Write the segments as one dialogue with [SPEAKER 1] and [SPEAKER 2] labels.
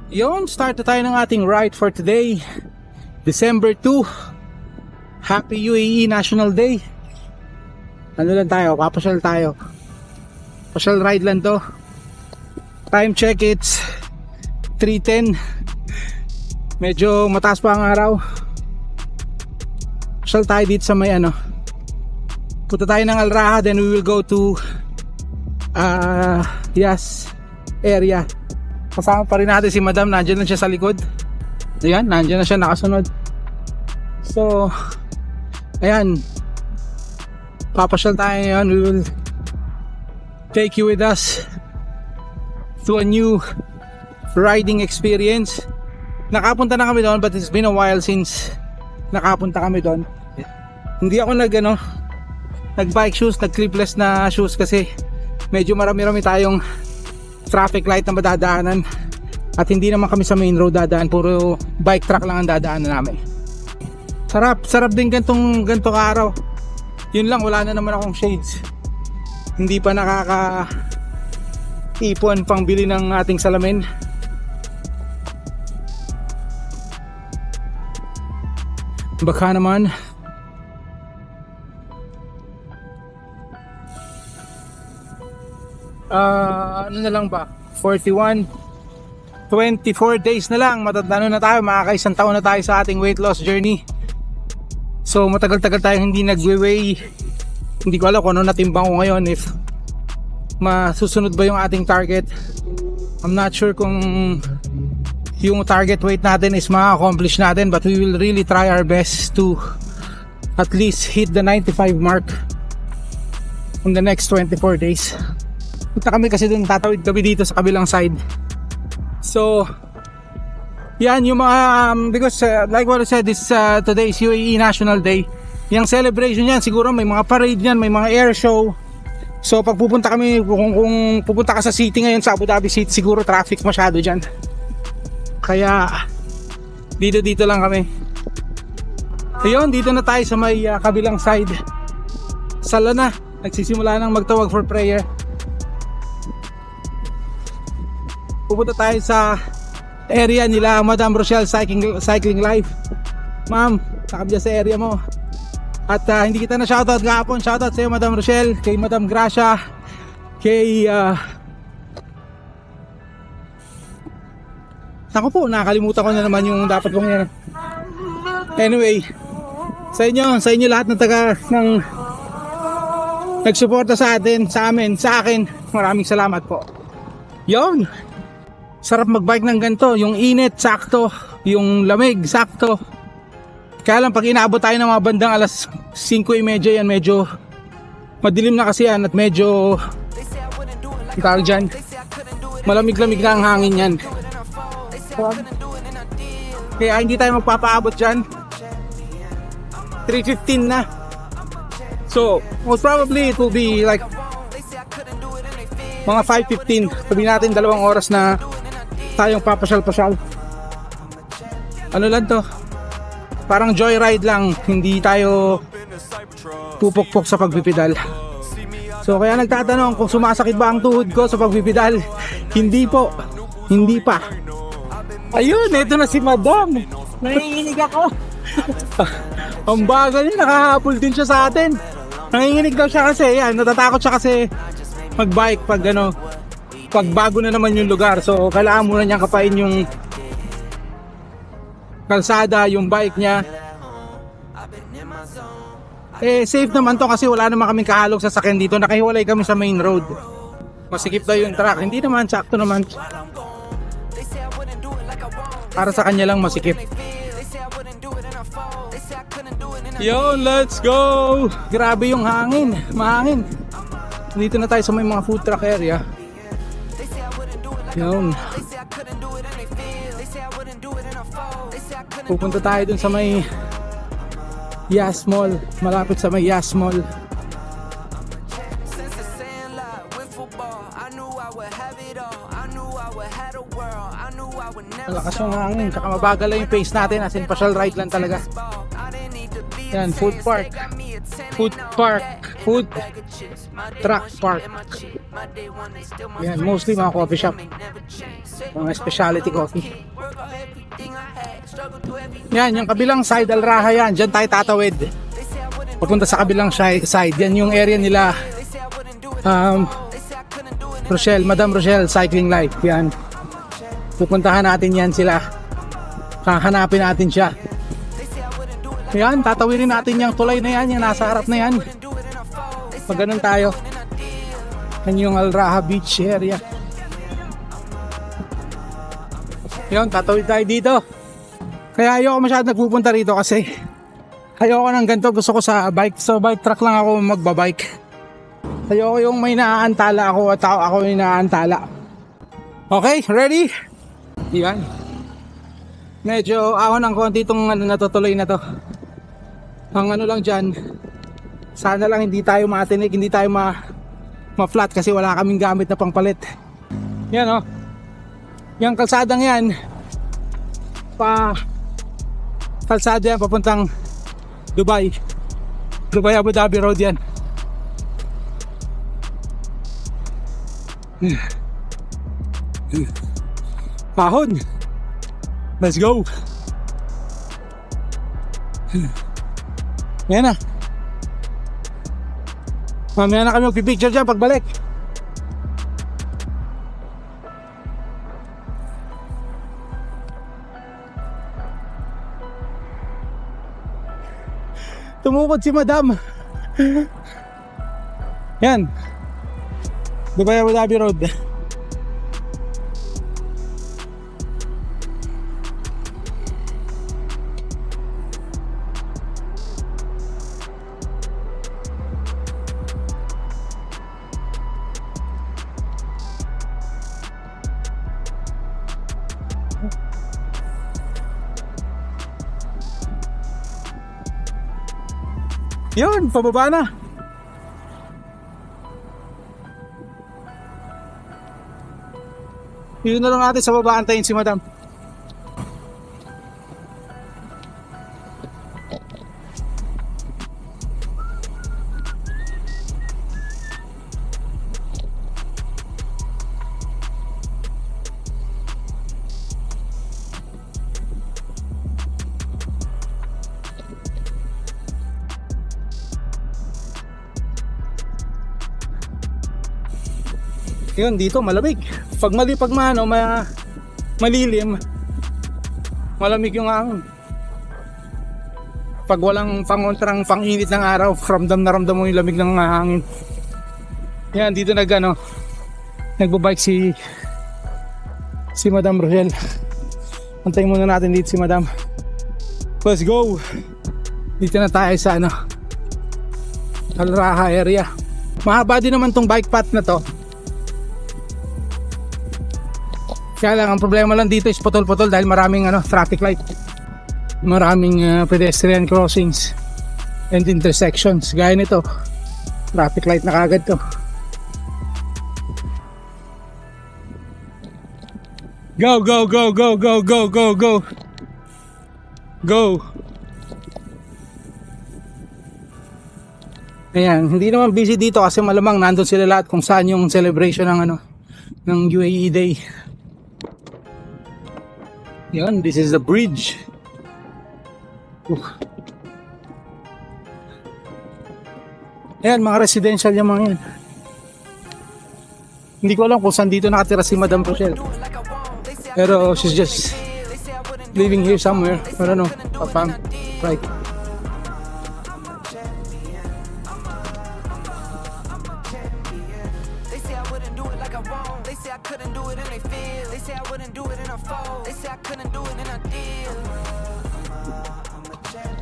[SPEAKER 1] Yun, start na tayo ng ating ride for today, December 2. Happy UAE National Day. Ano lang tayo, papasyal tayo. Pasyal ride lang to. Time check, it's 3:10. Medyo mataas pa ang araw. Pasyal tayo dito sa may punta tayo ng Al Raha, then we will go to Yas area. Kasama pa rin natin si Madam, nandiyan na siya sa likod. Ayan, nandiyan na siya nakasunod. So, ayan, papasyal tayo ngayon. We will take you with us to a new riding experience. Nakapunta na kami doon, but it's been a while since nakapunta kami doon. Hindi ako nag-bike shoes, nag-clipless na shoes kasi medyo marami-rami tayong traffic light na madadaanan at hindi naman kami sa main road dadaan, puro bike track lang ang dadaanan namin. Sarap din gantong araw. Yun lang, wala na naman akong shades. Hindi pa nakaka-ipon pang bili ng ating salamin. Baka naman ano na lang ba, 24 days na lang, matatano na tayo, makakaisang taon na tayo sa ating weight loss journey. So matagal-tagal tayo hindi nagwe-weigh. Hindi ko alam kung ano natimbang ko ngayon, if masusunod ba yung ating target. I'm not sure kung yung target weight natin is ma-accomplish natin, but we will really try our best to at least hit the 95 mark in the next 24 days. Punta kami kasi dun, tatawid kami dito sa kabilang side. So yan yung mga because like what I said, this today is UAE National Day. Yung celebration yan, siguro may mga parade yan, may mga air show. So pag pupunta kami, kung pupunta ka sa city ngayon, sa Abu Dhabi City, siguro traffic masyado dyan. Kaya dito lang kami. Ayun, dito na tayo sa may kabilang side. Sala na, nagsisimula nang magtawag for prayer. Pupunta tayo sa area nila Madam Rochelle Cycling Life. Ma'am, nakabya sa area mo. At hindi kita na shoutout kahapon. Shoutout sa iyo Madam Rochelle, kay Madam Gracia, kay Ako po, nakakalimutan ko na naman yung dapat kong yan. Anyway, sa inyo lahat ng nagsuporta sa atin, sa akin, maraming salamat po. Yon. Sarap magbike ng ganito, yung init sakto, yung lamig sakto. Kaya lang pag inaabot tayo ng mga bandang alas 5:30 yan, medyo madilim na kasi yan at medyo tawag dyan, malamig-lamig na ang hangin yan. Kaya hindi tayo magpapaabot dyan. 3:15 na. So most probably it will be like mga 5:15. Sabihin natin 2 oras na tayong papasyal-pasyal. Ano lang to, parang joyride lang, hindi tayo pupukpok sa pagpipidal. So kaya nagtatanong kung sumasakit ba ang tuhod ko sa pagpipidal. Hindi po, hindi pa. Ayun, eto na si Madam. Nanginginig ako. Ang bagal niya, nakahabol din siya sa atin. Nanginginig daw siya kasi, yan, natatakot siya kasi magbike pag pag bago na naman yung lugar. So kailangan muna niyang kapain yung kalsada, yung bike niya. Safe naman to kasi wala naman kaming kahalog sa sakyan dito. Nakahiwalay kami sa main road. Masikip daw yung track. Hindi naman, sakto naman. Para sa kanya lang masikip. Yo, let's go! Grabe yung hangin, mahangin. Dito na tayo sa may mga food truck area. Yun. Pupunta tayo dun sa may Yas Mall. Malapit sa may Yas Mall. Malakas yung hangin, tsaka mabagal lang yung pace natin, as in pasyal ride lang talaga. Yan, food park food truck park. Yan, mostly mga coffee shop, mga specialty coffee. Yan, yung kabilang side Al Raha yan, dyan tayo tatawid papunta sa kabilang side. Yan yung area nila, Rochelle, Madam Rochelle Cycling Life. Yan, pupuntahan natin yan sila, hahanapin natin siya. Yan, tatawirin natin yung tulay na yan, yung nasa harap na yan. Pag ganun tayo, yan yung Al Raha Beach area. Yan, tatawid tayo dito. Kaya ayoko masyadong nagpupunta rito kasi ayoko ng ganito. Gusto ko sa bike, so bike track lang ako magbabike. Ayoko yung may naaantala ako at ako yung naaantala. Okay, ready? Yan. Medyo ahon ng konti itong natutuloy na to. Ang ano lang dyan, sana lang hindi tayo matinik, hindi tayo ma-flat kasi wala kaming gamit na pangpalit. Yan o. Yung kalsadang yan, kalsada yan papuntang Dubai Abu Dhabi Road yan. Pahon. Let's go. Yan na. Mamaya na kami magpipicture dyan pagbalik. Tumukod si Madam. Yan, Dubai Abu Dhabi Road. Yun, pababa na. Yun na lang natin sa baba, antayin si Madam. Yun, dito malamig. Pag malilim, malamig yung hangin. Pag walang pangontrang panginit ng araw, ramdam na ramdam mo yung lamig ng hangin. Yan, dito nagbabike si Madam Rochelle. Antayin muna natin dito si Madam. Let's go. Dito na tayo sa Al Raha area. Mahaba din naman tong bike path na to. Kaya lang, ang problema lang dito is putol-putol dahil maraming traffic light. Maraming pedestrian crossings and intersections. Gaya nito, traffic light na kagad to. Go, go, go, go, go, go, go, go. Go. Ayan, hindi naman busy dito kasi malamang nandun sila lahat kung saan yung celebration ng UAE Day. Yan, this is the bridge. Ayan, mga residential yung mga yan. Hindi ko alam kung saan dito nakatira si Madam Rochelle, pero she's just living here somewhere. I don't know, papang, right.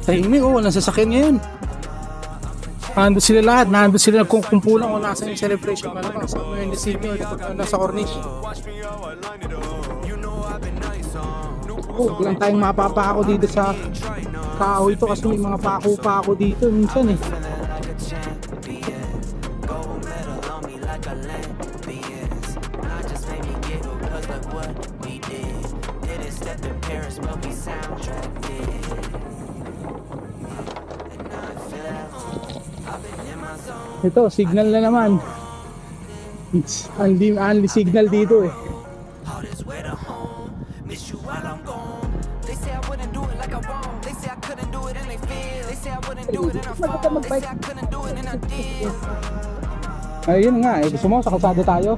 [SPEAKER 1] Tahimik, walang sasakyan ngayon. Nandun sila lahat, nandun sila nagkukumpulan kung nasa yung celebration. Malamang somewhere in the city, nasa Corniche. Walang tayong mapapako dito sa kahoy ito kasi may mga pako-pako dito minsan eh. Ito, signal na naman. It's only signal dito eh. Ayun nga eh, gusto mo sa kalsada tayo?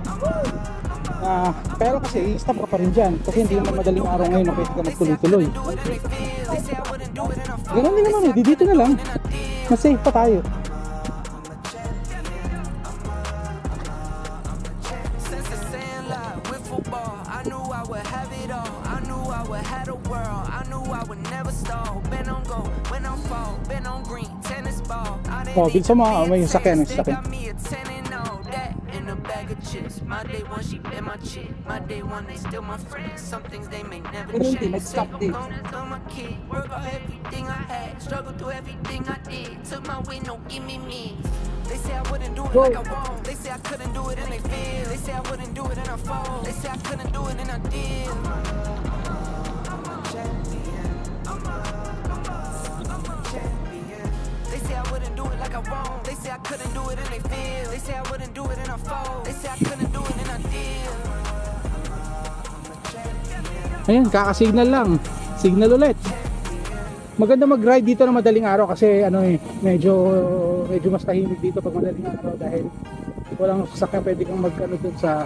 [SPEAKER 1] Pero kasi stop ka pa rin dyan kasi hindi naman madaling araw ngayon na pwede ka magtuloy-tuloy. Ganun din naman eh, dito na lang. Mas safe pa tayo. Oh, bilsa mo, may sakyan, may sakyan. My day one, she been my chick. My day one, they still my friends. Some things they may never change. On my kid, work on everything I had. Struggle through everything I did. Took my way, no give me. They say I wouldn't do it like I won't. They say I couldn't do it and they feel. They say I wouldn't do it and I fall. They say I couldn't do it and I did. I'm a champion. I'm a champion. They say I wouldn't do it like I won't. They say I couldn't do it and they feel. They say I wouldn't do it and I fall. They say I couldn't do it and I did. Ayan, kakasignal lang. Signal ulit. Maganda mag-ride dito na madaling araw kasi ano eh, medyo mas tahimik dito pag madaling araw dahil walang sasakyan, pwede kang mag-ano dun sa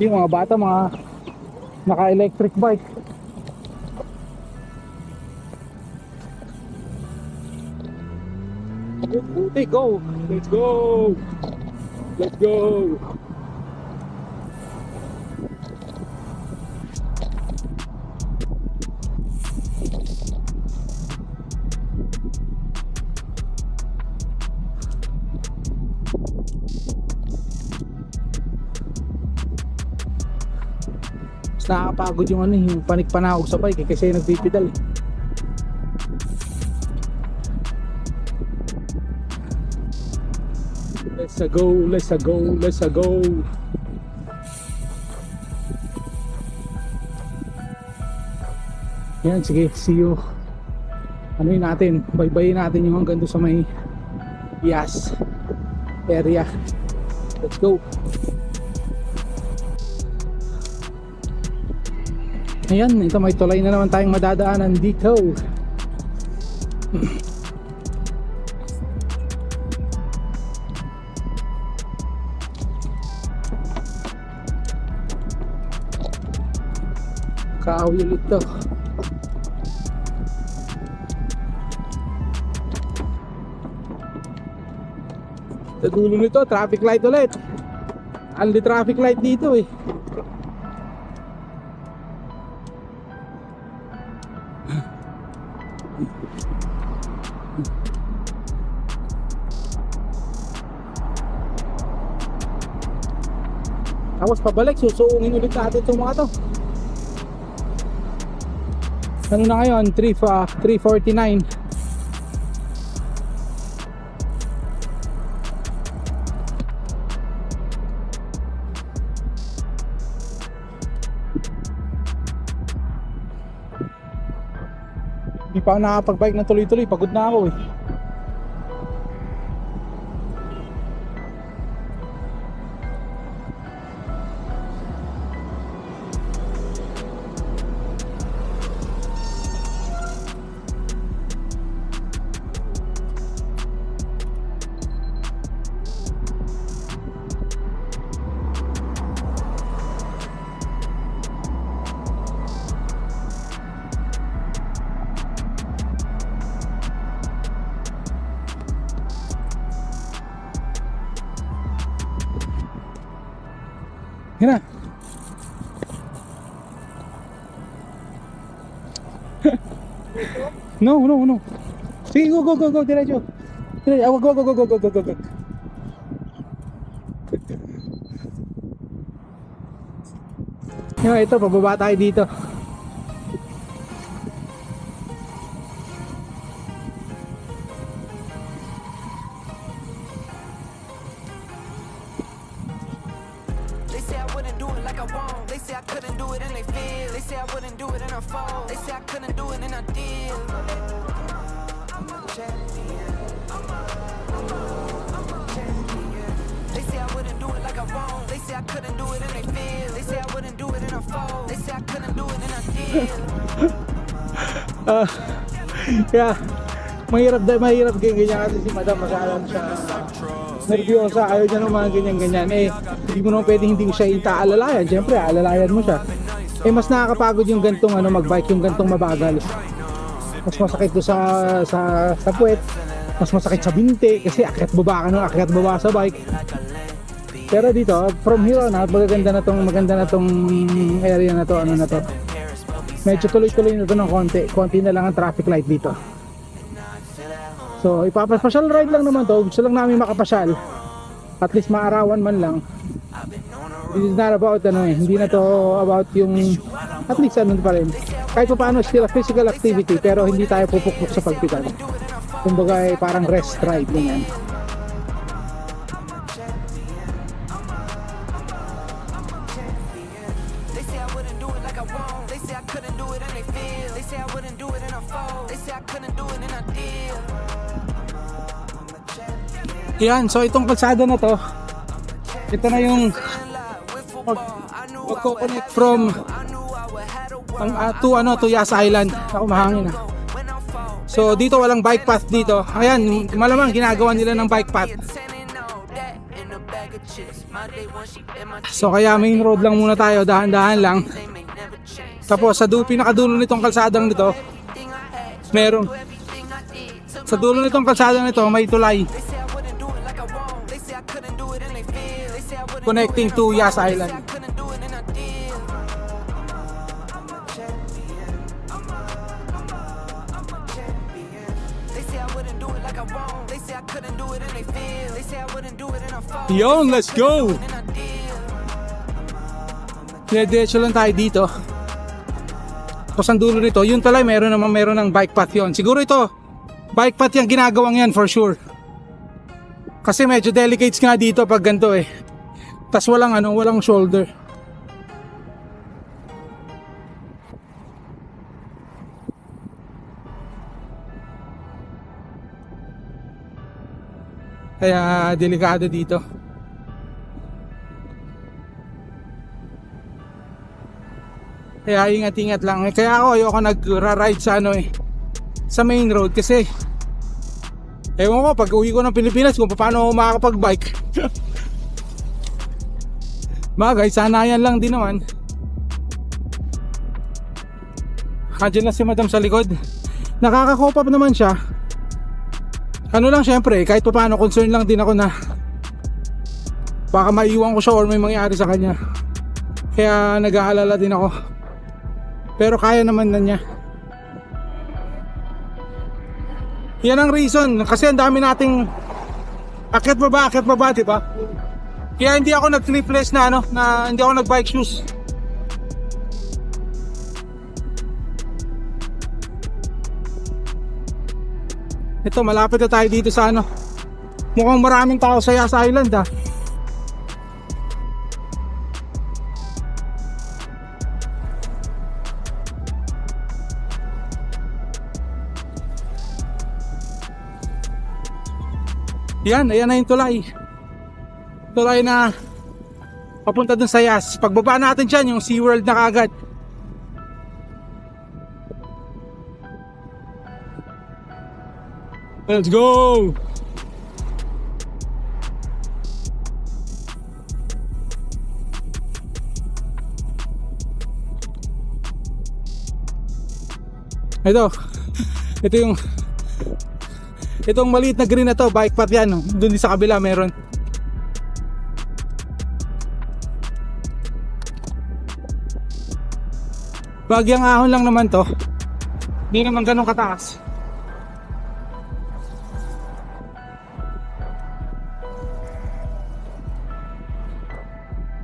[SPEAKER 1] yung mga bata, mga naka-electric bike. Let's go! Let's go! Let's go! Mas nakakapagod yung ano, yung panik-panahog sa bike kasi nagpipedal eh. Let's go, let's go, let's go. Yan, sige, see you. Ano yun natin, baybayin natin yung hanggang doon sa may Yas area. Let's go. Ayan, ito may tulay na naman tayong madadaanan dito. Kaawil ulit to. Sa dulo nito, traffic light ulit. Only traffic light dito eh. Tapos pabalik, susuungin ulit natin itong mga to. Ano na ngayon? 3:49. Hindi pa ako nakapag-bike na tuloy-tuloy, pagod na ako eh. Yan na. No. Sige, go. Diretso. Go. Yan, ito, pababa tayo dito. Ah, kaya mahirap ganyan kasi si madam masyadong siya nervyosa, ayaw niya ng mga ganyan-ganyan. Hindi mo naman pwedeng hindi siya itaalalayan. Siyempre, aalalayan mo siya. Mas nakakapagod yung gantong mag-bike, yung gantong mabagal. Mas masakit do sa puwet, mas masakit sa binti kasi akyat baba sa bike. Pero dito, from here on out, maganda na tong area na to, medyo tuloy-tuloy na to ng konti na lang ang traffic light dito. So ipapasyal ride lang naman to, gusto lang namin makapasyal, at least maarawan man lang. This is not about hindi na to about yung, at least pa rin, kahit pa paano still a physical activity, pero hindi tayo pupukpok sa pagpitan. Kumbaga parang rest ride ganyan. Yan, so itong kalsada na to, ito na yung magko-connect from to Yas Island. Ako mahangin So dito walang bike path dito. Ayan, malamang ginagawa nila ng bike path. So kaya main road lang muna tayo, dahan-dahan lang. Tapos sa pinakadulo nitong kalsadang nito, sa dulo nitong kalsadang nito may tulay connecting to Yas Island. Yon, let's go! Diretso lang tayo dito. Tapos ang dulo nito, yung tulay meron ng bike path yon. Siguro ito, bike path yung ginagawang yan for sure. Kasi medyo delicates nga dito pag ganito Tas walang shoulder. Kaya delikado dito. Kaya ingat-ingat lang. Kaya ako ayoko nagra-ride sa sa main road kasi ewan ko pag uwi ko ng Pilipinas kung paano ako makakapag-bike. Bagay, sanayan lang din naman. Andiyan na si madam sa likod. Nakaka-cope up naman siya. Lang syempre, kahit pa paano concern lang din ako na baka maiwan ko siya or may mangyari sa kanya. Kaya nag-aalala din ako. Pero kaya naman na niya. Yan ang reason kasi ang dami nating akyat baba, diba? Kaya hindi ako nag-tripless na hindi ako nag-bike shoes. Ito, malapit na tayo dito sa mukhang maraming tao sa Yas Island Yan, ayan na yung tulay. Tulay na papunta dun sa Yas. Pagbaba natin dyan, yung SeaWorld na kagad. Let's go! Itong maliit na green na to, bike path yan. Doon sa kabila meron. Bagyang ahon lang naman to. Hindi naman ganun kataas.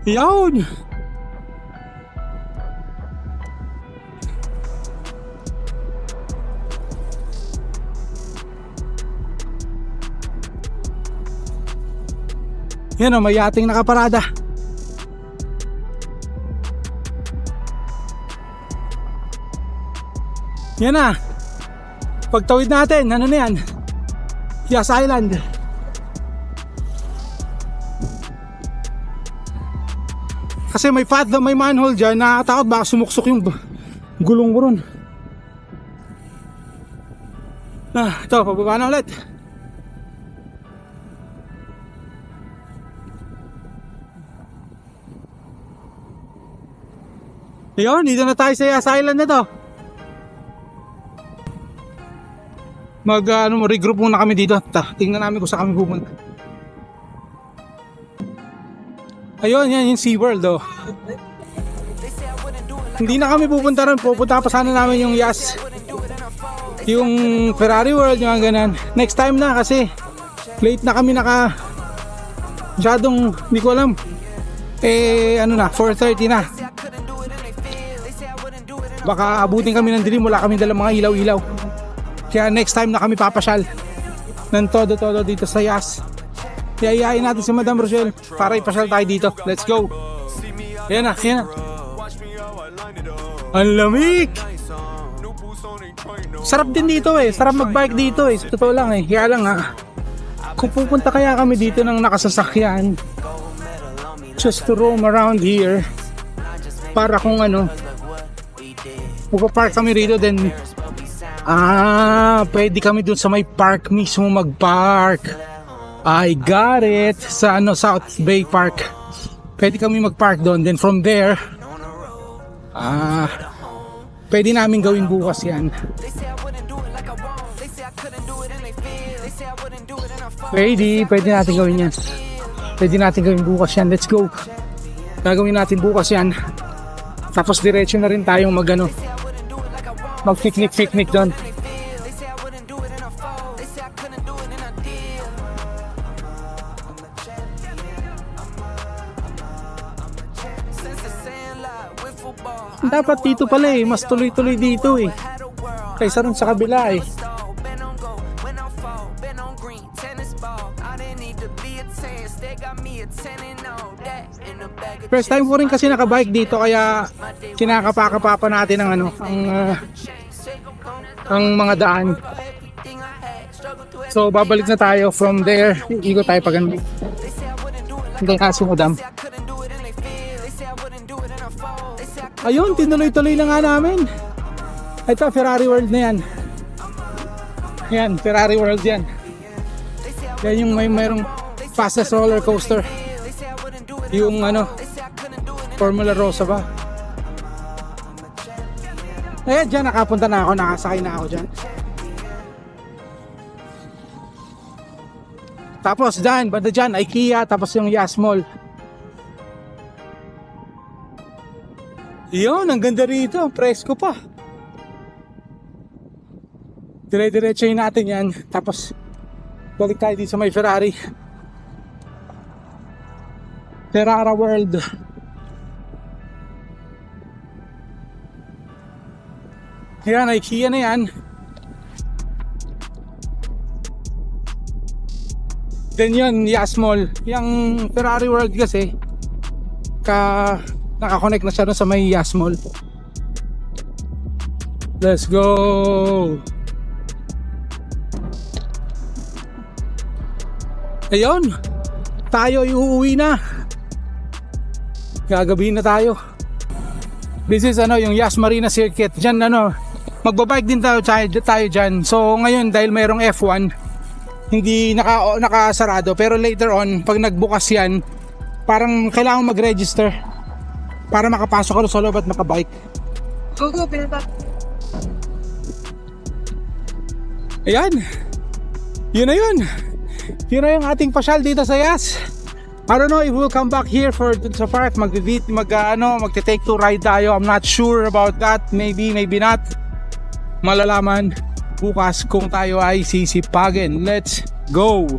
[SPEAKER 1] Yawn! Yan may yating nakaparada. Yan na. Pagtawid natin, na yan? Yas Island. Kasi may may manhole dyan, nakatakot baka sumuksok yung gulong ko ron. Ito, pababa na ulit. Ayun, dito na tayo sa Yas Island na to. Regroup muna kami dito. Tingnan namin kung saan kami pupunta. Ayun, yan yung SeaWorld oh. Hindi na kami pupunta ron. Pupunta pa sana namin yung Yas, yung Ferrari World, yung ganun. Next time na kasi late na kami masyadong, hindi ko alam. 4:30 na. Baka abutin kami ng dilim, wala kami dalang mga ilaw-ilaw. Kaya next time na kami papasyal ng todo-todo dito sa Yas. Iayain natin si Madam Rochelle para ipasyal tayo dito. Let's go. Yan na, yan na. Ang lamig. Sarap din dito eh. Sarap magbike dito eh. Sa totoo lang eh. Kaya lang kung pupunta kaya kami dito ng nakasasakyan just to roam around here, para kung magpa-park kami rito, then pwede kami dun sa may park mismo mag-park. I got it. Sa South Bay Park. Pwede kami mag-park doon. Then from there, pwede namin gawin bukas yan. Pwede natin gawin yan. Pwede natin gawin bukas yan. Let's go. Gagawin natin bukas yan. Tapos diretso na rin tayong mag-picnic doon. Dapat dito pala eh, mas tuloy-tuloy dito eh, kaysa rin sa kabila eh. First time ko rin kasi nakabike dito, kaya kinakapakapa natin ang mga daan. So babalik na tayo from there, ikot tayo pag hindi kasi Madam. Ayun, tinuloy-tuloy na nga namin. Ito, Ferrari World na yan. Yan, Ferrari World yan. Yan yung mayroong fastest roller coaster. Yung Formula Rosa ba? Ayan, dyan nakapunta na ako, nakasakay na ako dyan. Tapos dyan, banda dyan, IKEA, tapos yung Yas Mall. Yun, ang ganda rito, presko pa. Dire-diretsahin natin yan, tapos balik tayo dito sa may Ferrari World. Yan, IKEA na yan. Then yun, Yas Mall. Yung Ferrari World kasi nakakonect na siya sa may Yas Mall. Let's go. Ayun, tayo iuwi na. Gagabihin na tayo. This is yung Yas Marina Circuit. Diyan magbabike din tayo dyan. So ngayon dahil mayroong F1, hindi nakasarado, pero later on pag nagbukas yan, parang kailangan mag-register para makapasok ka sa loob at makabike.
[SPEAKER 2] Go, pinata.
[SPEAKER 1] Ayan. Yun na yun. Yun na yung ating pasyal dito sa Yas. I don't know if we'll come back here sa park. Magte-take to ride tayo. I'm not sure about that. Maybe not. Malalaman bukas kung tayo ay sisipagin. Let's go.